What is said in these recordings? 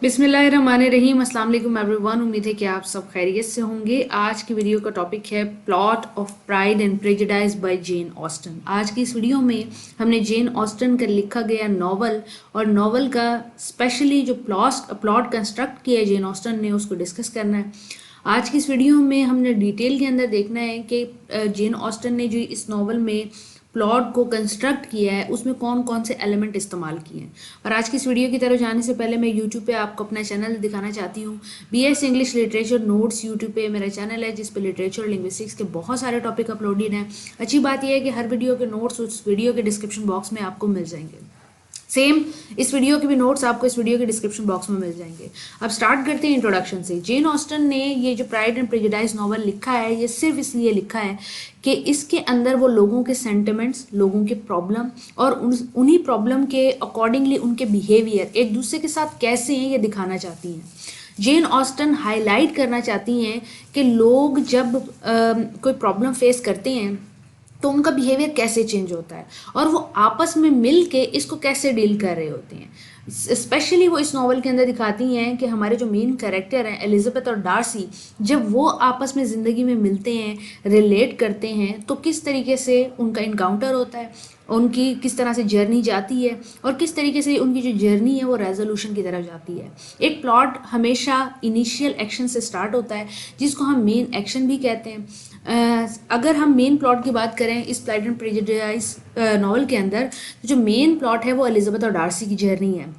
बिस्मिल्लाहिर्रहमानिर्रहीम। अस्सलाम वालेकुम एवरीवन। उम्मीद है कि आप सब खैरियत से होंगे। आज की वीडियो का टॉपिक है plot of pride and prejudice by Jane Austen. आज की इस वीडियो में हमने जेन ऑस्टन का लिखा गया नॉवल और नॉवल का स्पेशली जो प्लॉट कंस्ट्रक्ट किया है जेन ऑस्टन ने, उसको डिस्कस करना है। आज की इस वीडियो में हमने डिटेल के अंदर देखना है कि जेन ऑस्टन ने जो इस नॉवल में प्लॉट को कंस्ट्रक्ट किया है उसमें कौन कौन से एलिमेंट इस्तेमाल किए हैं। और आज की इस वीडियो की तरफ जाने से पहले मैं यूट्यूब पे आपको अपना चैनल दिखाना चाहती हूँ। BS English literature notes YouTube पे मेरा चैनल है जिस पे लिटरेचर लिंग्विस्टिक्स के बहुत सारे टॉपिक अपलोडेड हैं। अच्छी बात यह है कि हर वीडियो के नोट्स उस वीडियो के डिस्क्रिप्शन बॉक्स में आपको मिल जाएंगे। सेम इस वीडियो के भी नोट्स आपको इस वीडियो के डिस्क्रिप्शन बॉक्स में मिल जाएंगे। अब स्टार्ट करते हैं इंट्रोडक्शन से। जेन ऑस्टन ने ये जो प्राइड एंड प्रेजुडिस नॉवल लिखा है ये सिर्फ इसलिए लिखा है कि इसके अंदर वो लोगों के सेंटिमेंट्स, लोगों के प्रॉब्लम और उन्हीं प्रॉब्लम के अकॉर्डिंगली उनके बिहेवियर एक दूसरे के साथ कैसे हैं ये दिखाना चाहती हैं। जेन ऑस्टन हाईलाइट करना चाहती हैं कि लोग जब कोई प्रॉब्लम फेस करते हैं तो उनका बिहेवियर कैसे चेंज होता है और वो आपस में मिल के इसको कैसे डील कर रहे होते हैं। स्पेशली वो इस नॉवल के अंदर दिखाती हैं कि हमारे जो मेन कैरेक्टर हैं एलिजाबेथ और डार्सी, जब वो आपस में ज़िंदगी में मिलते हैं, रिलेट करते हैं, तो किस तरीके से उनका इनकाउंटर होता है, उनकी किस तरह से जर्नी जाती है और किस तरीके से उनकी जो जर्नी है वो रेजोल्यूशन की तरफ जाती है। एक प्लॉट हमेशा इनिशियल एक्शन से स्टार्ट होता है जिसको हम मेन एक्शन भी कहते हैं। अगर हम मेन प्लॉट की बात करें इस प्राइड एंड प्रेजुडिस नॉवल के अंदर, तो जो मेन प्लॉट है वो एलिजाबेथ और डार्सी की जर्नी है।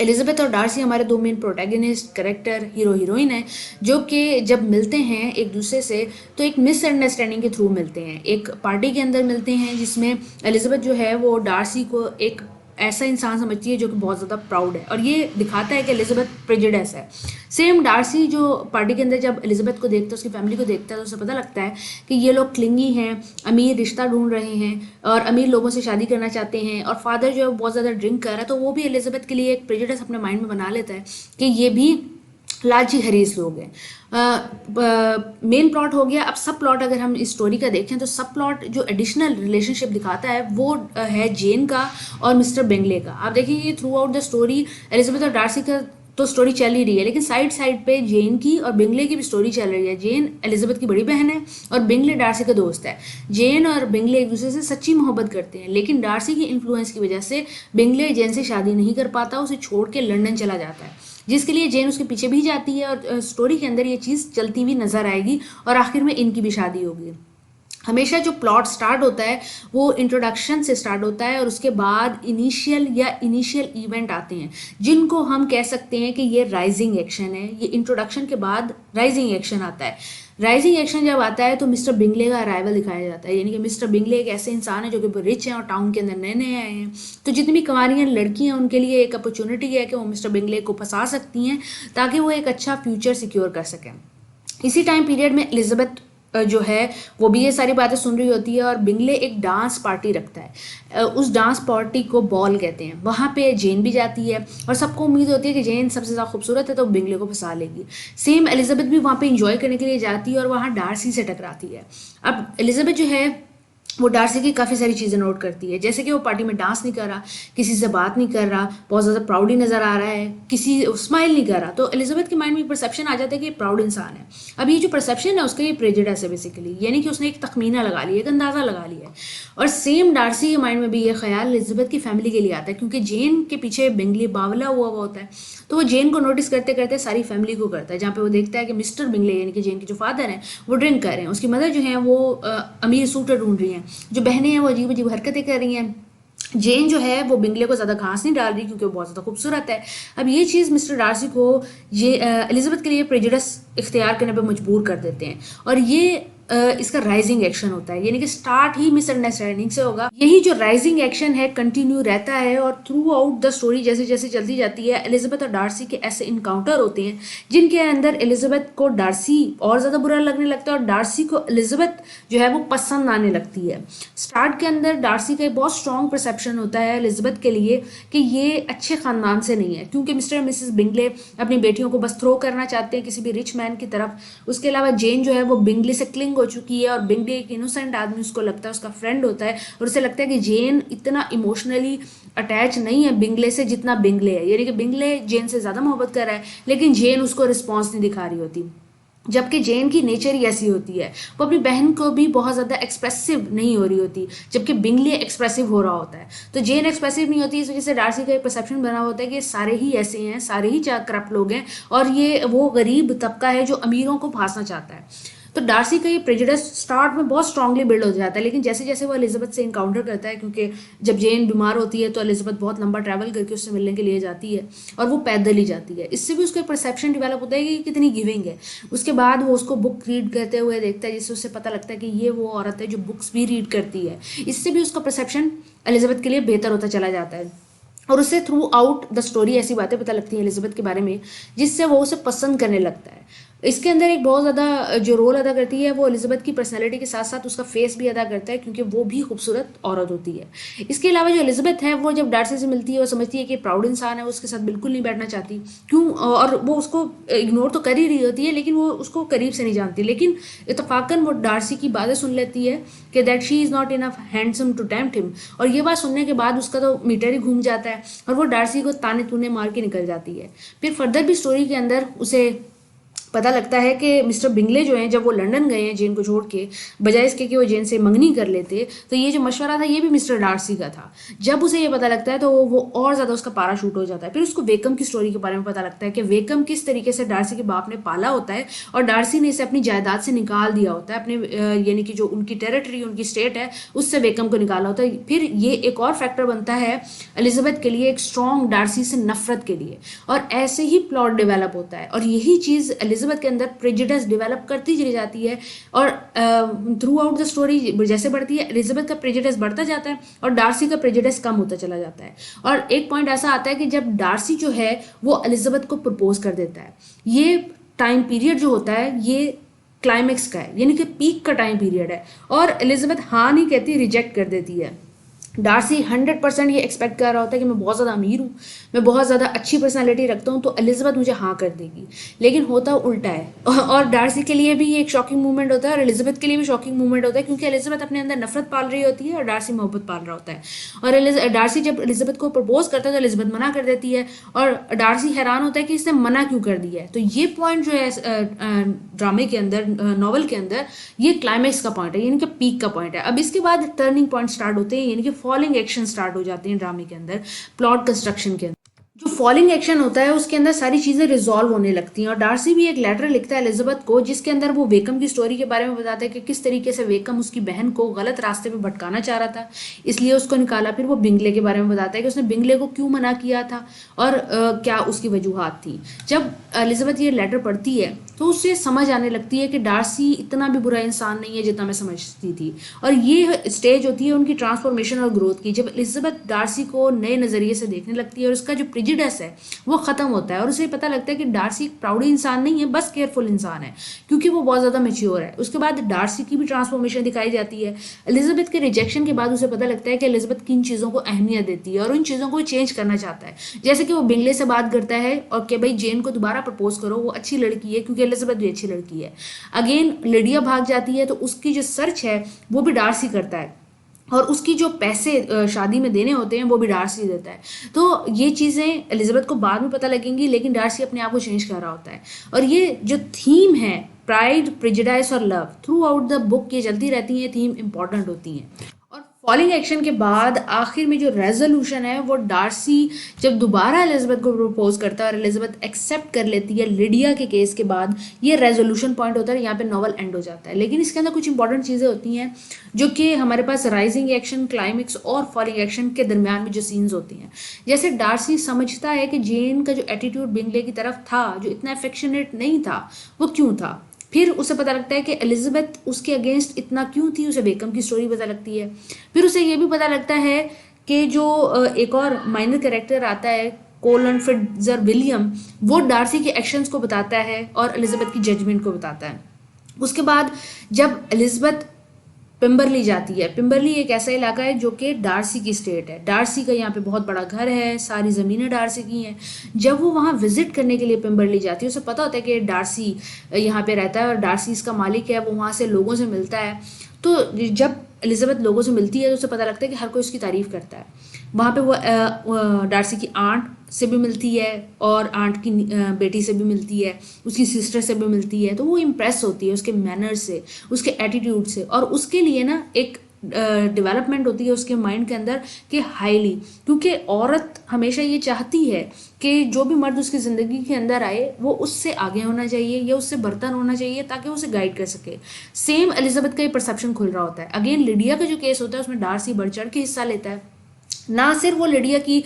एलिजाबेथ और डार्सी हमारे दो main protagonist character, hero heroine है, जो कि जब मिलते हैं एक दूसरे से तो एक मिसअंडरस्टैंडिंग के थ्रू मिलते हैं। एक पार्टी के अंदर मिलते हैं जिसमें एलिजाबेथ जो है वो डार्सी को एक ऐसा इंसान समझती है जो कि बहुत ज़्यादा प्राउड है और ये दिखाता है कि एलिजाबेथ प्रेजुडिस है। सेम डार्सी जो पार्टी के अंदर जब एलिजाबेथ को देखता है, उसकी फैमिली को देखता है, तो उसे पता लगता है कि ये लोग क्लिंगी हैं, अमीर रिश्ता ढूंढ रहे हैं और अमीर लोगों से शादी करना चाहते हैं। और फादर जो है बहुत ज़्यादा ड्रिंक कर रहा है, तो वो भी एलिजाबेथ के लिए एक प्रेजुडिस अपने माइंड में बना लेता है कि ये भी लालची हरीस लोग हैं। मेन प्लॉट हो गया। अब सब प्लॉट अगर हम इस स्टोरी का देखें तो सब प्लॉट जो एडिशनल रिलेशनशिप दिखाता है वो है जेन का और मिस्टर बेंगले का। आप देखिए through out the story Elizabeth और डार्सी का तो स्टोरी चल ही रही है, लेकिन साइड साइड पे जेन की और बिंगले की भी स्टोरी चल रही है। जेन एलिजाबेथ की बड़ी बहन है और बिंगले डार्सी का दोस्त है। जेन और बिंगले एक दूसरे से सच्ची मोहब्बत करते हैं, लेकिन डार्सी की इन्फ्लुएंस की वजह से बिंगले जेन से शादी नहीं कर पाता, उसे छोड़ के लंदन चला जाता है, जिसके लिए जेन उसके पीछे भी जाती है। और स्टोरी के अंदर ये चीज़ चलती हुई नजर आएगी और आखिर में इनकी भी शादी होगी। हमेशा जो प्लॉट स्टार्ट होता है वो इंट्रोडक्शन से स्टार्ट होता है और उसके बाद इनिशियल इवेंट आते हैं जिनको हम कह सकते हैं कि ये राइजिंग एक्शन है। ये इंट्रोडक्शन के बाद राइजिंग एक्शन आता है। राइजिंग एक्शन जब आता है तो मिस्टर बिंगले का अराइवल दिखाया जाता है, यानी कि मिस्टर बिंगले एक ऐसे इंसान है जो कि रिच हैं और टाउन के अंदर नए नए आए हैं। तो जितनी भी कुंवारियाँ लड़कियाँ हैं उनके लिए एक अपॉर्चुनिटी है कि वो मिस्टर बिंगले को फंसा सकती हैं ताकि वो एक अच्छा फ्यूचर सिक्योर कर सकें। इसी टाइम पीरियड में एलिजाबेथ जो है वो भी ये सारी बातें सुन रही होती है और बिंगले एक डांस पार्टी रखता है। उस डांस पार्टी को बॉल कहते हैं। वहाँ पे जेन भी जाती है और सबको उम्मीद होती है कि जेन सबसे ज़्यादा खूबसूरत है तो बिंगले को फंसा लेगी। सेम एलिजाबेथ भी वहाँ पे इंजॉय करने के लिए जाती है और वहाँ डार्सी से टकराती है। अब एलिजाबेथ जो है वो डार्सी की काफ़ी सारी चीज़ें नोट करती है, जैसे कि वो पार्टी में डांस नहीं कर रहा, किसी से बात नहीं कर रहा, बहुत ज़्यादा प्राउडी नज़र आ रहा है, किसी स्माइल नहीं कर रहा। तो एलिजाबेथ के माइंड में परसेप्शन आ जाता है कि ये प्राउड इंसान है। अब ये जो परसेप्शन है उसका ये प्रेजुडिस है बेसिकली, यानी कि उसने एक तखमीना लगा लिया, एक अंदाज़ा लगा लिया है। और सेम डार्सी के माइंड में भी ये ख्याल एलिजाबेथ की फैमिली के लिए आता है, क्योंकि जेन के पीछे बिंगले बावला हुआ होता है। तो वो जेन को नोटिस करते करते सारी फैमिली को करता है, जहाँ पे वो देखता है कि मिस्टर बिंगले यानी कि जेन के जो फादर हैं वो ड्रिंक कर रहे हैं, उसकी मदर जो है वो अमीर सूटर ढूंढ रही हैं, जो बहनें हैं वो अजीब अजीब हरकतें कर रही हैं। जेन जो है वो बिंगले को ज़्यादा घास नहीं डाल रही क्योंकि वो बहुत ज़्यादा खूबसूरत है। अब ये चीज़ मिस्टर डार्सी को ये एलिजाबेथ के लिए प्रेजुडिस इख्तियार करने पर मजबूर कर देते हैं और ये इसका राइजिंग एक्शन होता है, यानी कि स्टार्ट ही मिसअंडरस्टैंडिंग से होगा। यही जो राइजिंग एक्शन है कंटिन्यू रहता है और थ्रू आउट द स्टोरी जैसे जैसे चलती जाती है एलिजाबेथ और डार्सी के ऐसे इनकाउंटर होते हैं जिनके अंदर एलिजाबेथ को डार्सी और ज़्यादा बुरा लगने लगता है और डार्सी को एलिजाबेथ जो है वो पसंद आने लगती है। स्टार्ट के अंदर डार्सी का एक बहुत स्ट्रॉन्ग परसेप्शन होता है एलिजाबेथ के लिए कि ये अच्छे ख़ानदान से नहीं है, क्योंकि मिस्टर और मिसेस बिंगले अपनी बेटियों को बस थ्रो करना चाहते हैं किसी भी रिच मैन की तरफ। उसके अलावा जेन जो है वो बिंगले से क्लिंग हो चुकी है और बिंगले एक इनोसेंट आदमी उसको लगता है, उसका फ्रेंड होता है, और उसे लगता है कि जेन इतना इमोशनली अटैच नहीं है बिंगले से जितना बिंगले है, यानी कि बिंगले जेन से ज़्यादा मोहब्बत कर रहा है लेकिन जेन उसको रिस्पॉन्स नहीं दिखा रही होती। जबकि जेन की नेचर ही ऐसी होती है, वो अपनी बहन को भी बहुत ज़्यादा एक्सप्रेसिव नहीं हो रही होती, जबकि बिंगले एक्सप्रेसिव हो रहा होता है। तो जेन एक्सप्रेसिव नहीं होती, इस वजह से डार्सी का एक परसेप्शन बना होता है कि सारे ही ऐसे हैं, सारे ही करप्ट लोग हैं और ये वो गरीब तबका है जो अमीरों को फांसना चाहता है। तो डार्सी का ये प्रेजुडिस स्टार्ट में बहुत स्ट्रांगली बिल्ड हो जाता है, लेकिन जैसे जैसे वो एलिजाबेथ से इनकाउंटर करता है, क्योंकि जब जेन बीमार होती है तो एलिजाबेथ बहुत लंबा ट्रैवल करके उससे मिलने के लिए जाती है और वो पैदल ही जाती है, इससे भी उसका एक परसेप्शन डेवलप होता है कि कितनी गिविंग है। उसके बाद वो उसको बुक रीड करते हुए देखता है, जिससे उसे पता लगता है कि ये वो औरत है जो बुक्स भी रीड करती है। इससे भी उसका परसेप्शन एलिजाबेथ के लिए बेहतर होता चला जाता है और उसे थ्रू आउट द स्टोरी ऐसी बातें पता लगती हैं एलिजाबेथ के बारे में जिससे वो उसे पसंद करने लगता है। इसके अंदर एक बहुत ज़्यादा जो रोल अदा करती है वो एलिजाबेथ की पर्सनैलिटी के साथ साथ उसका फेस भी अदा करता है, क्योंकि वो भी खूबसूरत औरत होती है। इसके अलावा जो एलिजाबेथ है वो जब डार्सी से मिलती है वो समझती है कि प्राउड इंसान है, वो उसके साथ बिल्कुल नहीं बैठना चाहती, क्यों, और वो उसको इग्नोर तो कर ही रही होती है लेकिन वो उसको करीब से नहीं जानती। लेकिन इतफाकन वो डार्सी की बातें सुन लेती है कि that she is not enough handsome to tempt him, और ये बात सुनने के बाद उसका तो मीटर ही घूम जाता है और वो डार्सी को ताने तूने मार के निकल जाती है। फिर फर्दर भी स्टोरी के अंदर उसे पता लगता है कि मिस्टर बिंगले जो हैं जब वो लंदन गए हैं जेन को छोड़ के, बजाय इसके कि वो जेन से मंगनी कर लेते, तो ये जो मशवरा था ये भी मिस्टर डार्सी का था। जब उसे ये पता लगता है तो वो और ज़्यादा उसका पारा शूट हो जाता है। फिर उसको वेकम की स्टोरी के बारे में पता लगता है कि वेकम किस तरीके से डार्सी के बाप ने पाला होता है और डार्सी ने इसे अपनी जायदाद से निकाल दिया होता है, अपने यानी कि जो उनकी टेरिटरी उनकी स्टेट है उससे वेकम को निकाला होता है। फिर ये एक और फैक्टर बनता है एलिजाबेथ के लिए एक स्ट्रॉन्ग डार्सी से नफरत के लिए, और ऐसे ही प्लॉट डेवलप होता है और यही चीज़ एलिजाबेथ के अंदर प्रेजुडिस डेवलप करती चली जाती है और थ्रू आउट द स्टोरी जैसे बढ़ती है एलिजाबेथ का प्रेजुडिस बढ़ता जाता है और डार्सी का प्रेजुडिस कम होता चला जाता है। और एक पॉइंट ऐसा आता है कि जब डार्सी जो है वो एलिजाबेथ को प्रपोज कर देता है, ये टाइम पीरियड जो होता है ये क्लाइमेक्स का है, यानी कि पीक का टाइम पीरियड है, और एलिजाबेथ हाँ नहीं कहती, रिजेक्ट कर देती है। डार्सी 100% ये एक्सपेक्ट कर रहा होता है कि मैं बहुत ज़्यादा अमीर हूँ, मैं बहुत ज़्यादा अच्छी पर्सनालिटी रखता हूँ तो एलिजाबेथ मुझे हाँ कर देगी, लेकिन होता उल्टा है। और डार्सी के लिए भी ये एक शॉकिंग मूवमेंट होता है और एलिजाबेथ के लिए भी शॉकिंग मूवमेंट होता है, क्योंकि एलिजाबेथ अपने अंदर नफरत पाल रही होती है और डार्सी मोहब्बत पाल रहा होता है। और डार्सी जब एलिजाबेथ को प्रपोज करता है तो एलिजाबेथ मना कर देती है और डार्सी हैरान होता है कि इसने मना क्यों कर दिया है। तो ये पॉइंट जो है ड्रामे के अंदर, नॉवल के अंदर, ये क्लाइमैक्स का पॉइंट है, यानी कि पीक का पॉइंट है। अब इसके बाद टर्निंग पॉइंट स्टार्ट होते हैं, यानी कि फॉलिंग एक्शन स्टार्ट हो जाते हैं ड्रामे के अंदर, प्लॉट कंस्ट्रक्शन के अंदर। जो फॉलिंग एक्शन होता है उसके अंदर सारी चीज़ें रिजॉल्व होने लगती हैं और डार्सी भी एक लेटर लिखता है एलिजाबेथ को जिसके अंदर वो वेकम की स्टोरी के बारे में बताता है कि किस तरीके से वेकम उसकी बहन को गलत रास्ते पे भटकाना चाह रहा था, इसलिए उसको निकाला। फिर वो बिंगले के बारे में बताता है कि उसने बिंगले को क्यों मना किया था और क्या उसकी वजूहात थी। जब एलिजाबेथ ये लेटर पढ़ती है तो उससे समझ आने लगती है कि डार्सी इतना भी बुरा इंसान नहीं है जितना मैं समझती थी, और ये स्टेज होती है उनकी ट्रांसफॉर्मेशन और ग्रोथ की, जब एलिजाबेथ डार्सी को नए नज़रिए से देखने लगती है और उसका जो प्रेजुडिस है वो ख़त्म होता है और उसे पता लगता है कि डार्सी एक प्राउड इंसान नहीं है, बस केयरफुल इंसान है, क्योंकि वो बहुत ज़्यादा मैच्योर है। उसके बाद डार्सी की भी ट्रांसफॉर्मेशन दिखाई जाती है। एलिजाबेथ के रिजेक्शन के बाद उसे पता लगता है कि एलिजाबेथ किन चीज़ों को अहमियत देती है और उन चीज़ों को चेंज करना चाहता है, जैसे कि वो बिंगले से बात करता है और कि भाई जेन को दोबारा प्रपोज करो, वो अच्छी लड़की है, क्योंकि एलिजाबेथ भी अच्छी लड़की है। अगेन लिडिया भाग जाती है तो उसकी जो सर्च है वो भी डार्सी करता है और उसकी जो पैसे शादी में देने होते हैं वो भी डार्सी देता है। तो ये चीज़ें एलिजाबेथ को बाद में पता लगेंगी, लेकिन डार्सी अपने आप को चेंज कर रहा होता है। और ये जो थीम है प्राइड, प्रेजुडिस और love, through out the book ये चलती रहती हैं, थीम इंपॉर्टेंट होती हैं। और फॉलिंग एक्शन के बाद आखिर में जो रेजोल्यूशन है वो डार्सी जब दोबारा एलिजाबेथ को प्रपोज करता है और एलिजाबेथ एक्सेप्ट कर लेती है लिडिया के केस के बाद, ये रेजोल्यूशन पॉइंट होता है, यहाँ पे नॉवल एंड हो जाता है। लेकिन इसके अंदर कुछ इंपॉर्टेंट चीज़ें होती हैं जो कि हमारे पास राइजिंग एक्शन, क्लाइमेक्स और फॉलिंग एक्शन के दरमियान में जो सीन्स होती हैं, जैसे डार्सी समझता है कि जेन का जो एटीट्यूड बिंगले की तरफ था, जो इतना अफेक्शनेट नहीं था, वो क्यों था। फिर उसे पता लगता है कि एलिजाबेथ उसके अगेंस्ट इतना क्यों थी, उसे बेकम की स्टोरी पता लगती है। फिर उसे ये भी पता लगता है कि जो एक और माइनर कैरेक्टर आता है कोलन फिट्जर विलियम, वो डार्सी के एक्शंस को बताता है और एलिजाबेथ की जजमेंट को बताता है। उसके बाद जब एलिजाबेथ पिम्बरली जाती है। पिम्बरली एक ऐसा इलाका है जो कि डार्सी की स्टेट है। डार्सी का यहाँ पे बहुत बड़ा घर है, सारी ज़मीनें डार्सी की हैं। जब वो वहाँ विजिट करने के लिए पिम्बरली जाती है, उसे पता होता है कि डार्सी यहाँ पे रहता है और डार्सी इसका मालिक है, वो वहाँ से लोगों से मिलता है। तो जब एलिजाबेथ लोगों से मिलती है तो उसे पता लगता है कि हर कोई उसकी तारीफ़ करता है। वहाँ पे वो डार्सी की आंट से भी मिलती है और आंट की बेटी से भी मिलती है, उसकी सिस्टर से भी मिलती है। तो वो इम्प्रेस होती है उसके मैनर्स से, उसके एटीट्यूड से, और उसके लिए ना एक डेवलपमेंट होती है उसके माइंड के अंदर कि हाईली, क्योंकि औरत हमेशा ये चाहती है कि जो भी मर्द उसकी ज़िंदगी के अंदर आए वो उससे आगे होना चाहिए या उससे बर्तन होना चाहिए ताकि वो उसे गाइड कर सके। सेम एलिजाबेथ का ये परसेप्शन खुल रहा होता है। अगेन लिडिया का जो केस होता है उसमें डार्सी बढ़ चढ़ के हिस्सा लेता है। ना सिर्फ वो लिडिया की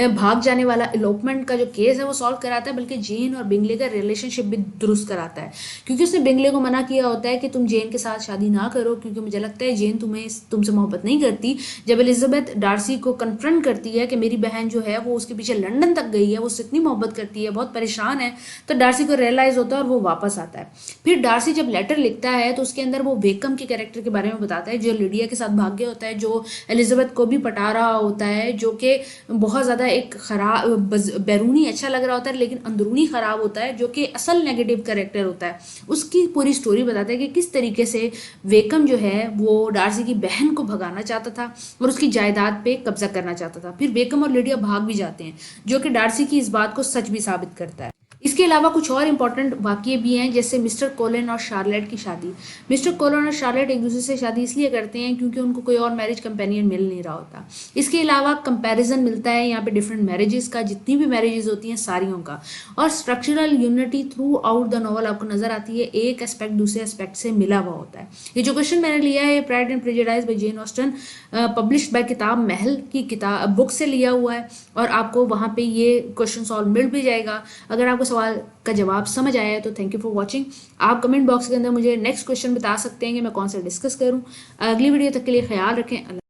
भाग जाने वाला इलोपमेंट का जो केस है वो सॉल्व कराता है, बल्कि जेन और बिंगले का रिलेशनशिप भी दुरुस्त कराता है, क्योंकि उसने बिंगले को मना किया होता है कि तुम जेन के साथ शादी ना करो, क्योंकि मुझे लगता है जेन तुमसे मोहब्बत नहीं करती। जब एलिजाबेथ डार्सी को कन्फ्रंट करती है कि मेरी बहन जो है वो उसके पीछे लंदन तक गई है, वो उससे इतनी मोहब्बत करती है, बहुत परेशान है, तो डार्सी को रियलाइज होता है और वो वापस आता है। फिर डार्सी जब लेटर लिखता है तो उसके अंदर वो वेकम के कैरेक्टर के बारे में बताता है, जो लिडिया के साथ भाग गया होता है, जो एलिजाबेथ को भी पटा रहा होता है, जो कि बहुत ज़्यादा एक खराब बैरूनी अच्छा लग रहा होता है लेकिन अंदरूनी ख़राब होता है, जो कि असल नेगेटिव कैरेक्टर होता है। उसकी पूरी स्टोरी बताता है कि किस तरीके से वेकम जो है वो डार्सी की बहन को भगाना चाहता था और उसकी जायदाद पे कब्जा करना चाहता था। फिर वेकम और लिडिया भाग भी जाते हैं, जो कि डार्सी की इस बात को सच भी साबित करता है। इसके अलावा कुछ और इम्पॉर्टेंट वाक़ये भी हैं, जैसे मिस्टर कोलिन और शार्लेट की शादी। मिस्टर कोलिन और शार्लेट एक दूसरे से शादी इसलिए करते हैं क्योंकि उनको कोई और मैरिज कंपेनियन मिल नहीं रहा होता। इसके अलावा कंपैरिजन मिलता है यहाँ पे डिफरेंट मैरिजेस का, जितनी भी मैरिजेस होती हैं सारियों का, और structural unity through out the novel आपको नजर आती है। एक एस्पेक्ट दूसरे एस्पेक्ट से मिला हुआ होता है। ये जो क्वेश्चन मैंने लिया है pride and prejudice by Jane Austen, published by Kitab Mahal की किताब बुक से लिया हुआ है, और आपको वहाँ पे ये क्वेश्चन सॉल्व मिल भी जाएगा। अगर आपको सवाल का जवाब समझ आया है तो थैंक यू फॉर वॉचिंग। आप कमेंट बॉक्स के अंदर मुझे नेक्स्ट क्वेश्चन बता सकते हैं कि मैं कौन सा डिस्कस करूं। अगली वीडियो तक के लिए ख्याल रखें।